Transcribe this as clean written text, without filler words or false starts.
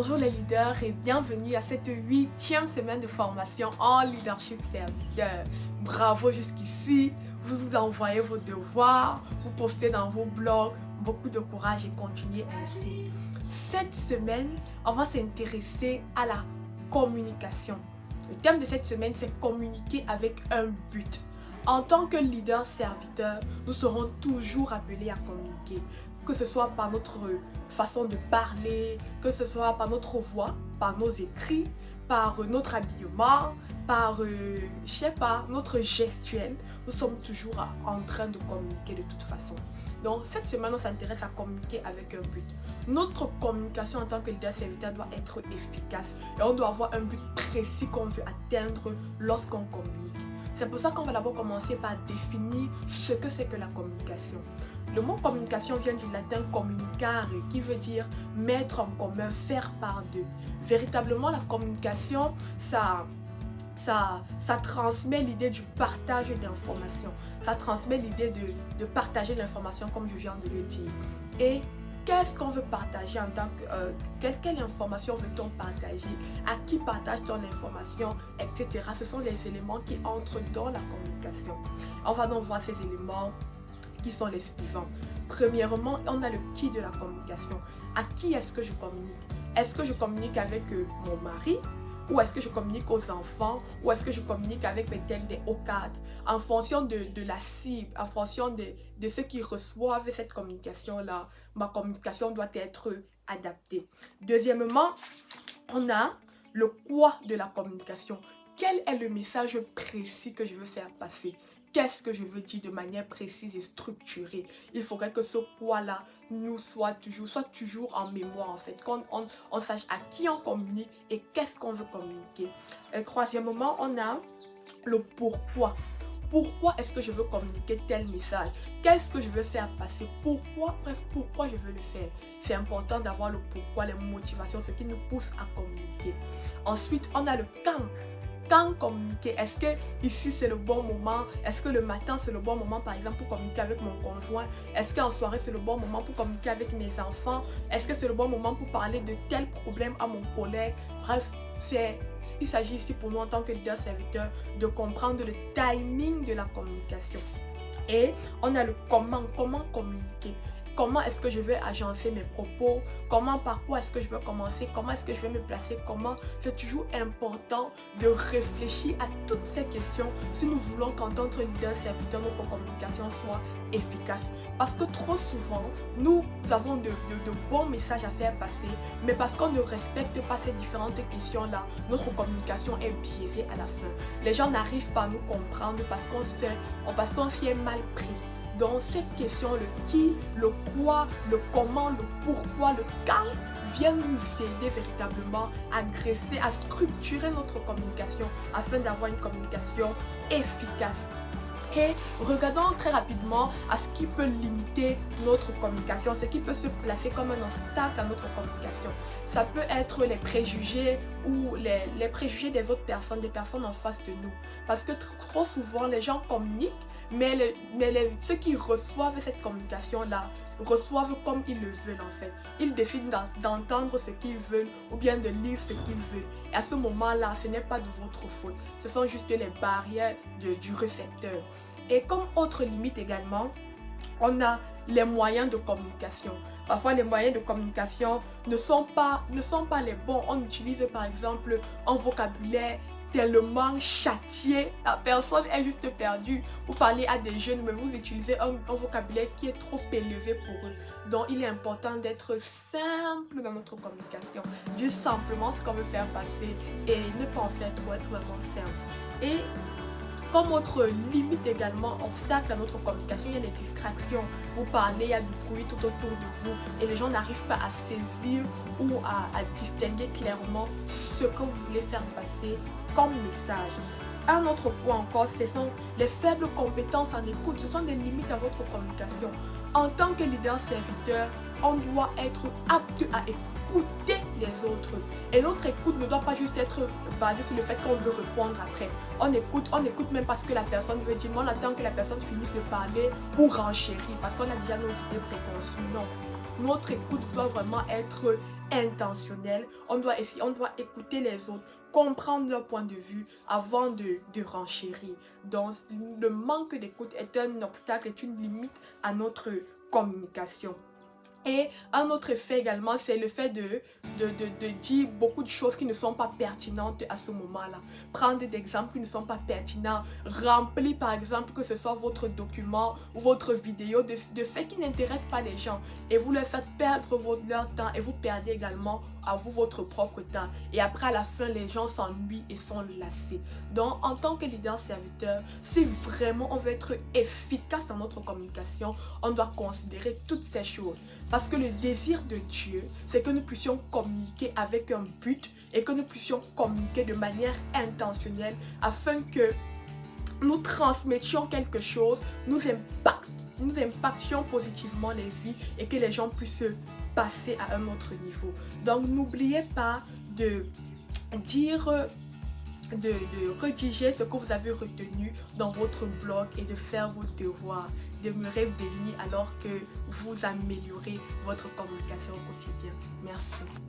Bonjour les leaders et bienvenue à cette 8e semaine de formation en leadership serviteur. Bravo jusqu'ici, vous vous envoyez vos devoirs, vous postez dans vos blogs, beaucoup de courage et continuez ainsi. Cette semaine, on va s'intéresser à la communication. Le thème de cette semaine, c'est communiquer avec un but. En tant que leader serviteur, nous serons toujours appelés à communiquer, que ce soit par notre façon de parler, que ce soit par notre voix, par nos écrits, par notre habillement, par, notre gestuelle. Nous sommes toujours en train de communiquer de toute façon. Donc cette semaine, on s'intéresse à communiquer avec un but. Notre communication en tant que leader serviteur doit être efficace et on doit avoir un but précis qu'on veut atteindre lorsqu'on communique. C'est pour ça qu'on va d'abord commencer par définir ce que c'est que la communication. Le mot communication vient du latin communicare qui veut dire mettre en commun, faire part d'eux. Véritablement, la communication, ça transmet l'idée du partage d'informations. Ça transmet l'idée de partager l'information comme je viens de le dire. Et qu'est-ce qu'on veut partager en tant que... quelle information veut-on partager? À qui partage-t-on l'information? Etc. Ce sont les éléments qui entrent dans la communication. On va donc voir ces éléments qui sont les suivants. Premièrement, on a le qui de la communication. À qui est-ce que je communique? Est-ce que je communique avec mon mari? Ou est-ce que je communique aux enfants? Ou est-ce que je communique avec mes thèmes des hauts cadres? En fonction de la cible, en fonction de ceux qui reçoivent cette communication-là, ma communication doit être adaptée. Deuxièmement, on a le quoi de la communication. Quel est le message précis que je veux faire passer? Qu'est-ce que je veux dire de manière précise et structurée? Il faudrait que ce quoi-là nous soit toujours en mémoire en fait. Qu'on sache à qui on communique et qu'est-ce qu'on veut communiquer. Et troisièmement, on a le pourquoi. Pourquoi est-ce que je veux communiquer tel message? Qu'est-ce que je veux faire passer? Pourquoi? Bref, pourquoi je veux le faire? C'est important d'avoir le pourquoi, les motivations, ce qui nous pousse à communiquer. Ensuite, on a le quand. Quand communiquer? Est-ce que ici c'est le bon moment? Est-ce que le matin c'est le bon moment par exemple pour communiquer avec mon conjoint? Est-ce qu'en soirée c'est le bon moment pour communiquer avec mes enfants? Est-ce que c'est le bon moment pour parler de tel problème à mon collègue? Bref, il s'agit ici pour nous en tant que leader serviteur de comprendre le timing de la communication. Et on a le comment communiquer. Comment est-ce que je vais agencer mes propos? Par quoi est-ce que je vais commencer? Comment est-ce que je vais me placer? C'est toujours important de réfléchir à toutes ces questions si nous voulons qu'en tant que leader serviteur, notre communication soit efficace. Parce que trop souvent, nous avons de bons messages à faire passer, mais parce qu'on ne respecte pas ces différentes questions-là, notre communication est biaisée à la fin. Les gens n'arrivent pas à nous comprendre parce qu'on s'y est mal pris. Donc cette question, le qui, le quoi, le comment, le pourquoi, le quand, viennent nous aider véritablement à graisser, à structurer notre communication afin d'avoir une communication efficace. Et regardons très rapidement à ce qui peut limiter notre communication, ce qui peut se placer comme un obstacle à notre communication. Ça peut être les préjugés ou les préjugés des autres personnes, des personnes en face de nous. Parce que trop souvent, les gens communiquent, mais ceux qui reçoivent cette communication-là reçoivent comme ils le veulent en fait. Ils décident d'entendre ce qu'ils veulent ou bien de lire ce qu'ils veulent. Et à ce moment-là, ce n'est pas de votre faute. Ce sont juste les barrières du récepteur. Et comme autre limite également, on a les moyens de communication. Parfois, les moyens de communication ne sont pas les bons. On utilise par exemple un vocabulaire tellement châtié, la personne est juste perdue. Vous parlez à des jeunes, mais vous utilisez un vocabulaire qui est trop élevé pour eux. Donc, il est important d'être simple dans notre communication. Dire simplement ce qu'on veut faire passer et ne pas en faire trop, être vraiment simple. Et comme autre limite également, obstacle à notre communication, il y a les distractions. Vous parlez, il y a du bruit tout autour de vous et les gens n'arrivent pas à saisir ou à distinguer clairement ce que vous voulez faire passer comme message. Un autre point encore, ce sont les faibles compétences en écoute. Ce sont des limites à votre communication. En tant que leader serviteur, on doit être apte à écouter les autres. Et notre écoute ne doit pas juste être basée sur le fait qu'on veut répondre après. On écoute même parce que la personne veut dire. On attend que la personne finisse de parler pour renchérir parce qu'on a déjà nos idées préconçues. Non. Notre écoute doit vraiment être intentionnel. On doit écouter les autres, comprendre leur point de vue avant de renchérir. Donc, le manque d'écoute est un obstacle, est une limite à notre communication. Et un autre effet également, c'est le fait de dire beaucoup de choses qui ne sont pas pertinentes à ce moment-là. Prendre des exemples qui ne sont pas pertinents. Remplir par exemple que ce soit votre document ou votre vidéo de faits qui n'intéressent pas les gens. Et vous leur faites perdre leur temps et vous perdez également à vous votre propre temps. Et après à la fin, les gens s'ennuient et sont lassés. Donc en tant que leader serviteur, si vraiment on veut être efficace dans notre communication, on doit considérer toutes ces choses. Parce que le désir de Dieu, c'est que nous puissions communiquer avec un but et que nous puissions communiquer de manière intentionnelle afin que nous transmettions quelque chose, nous impactions positivement les vies et que les gens puissent passer à un autre niveau. Donc n'oubliez pas de rédiger ce que vous avez retenu dans votre blog et de faire vos devoirs. Demeurez bénis alors que vous améliorez votre communication au quotidien. Merci.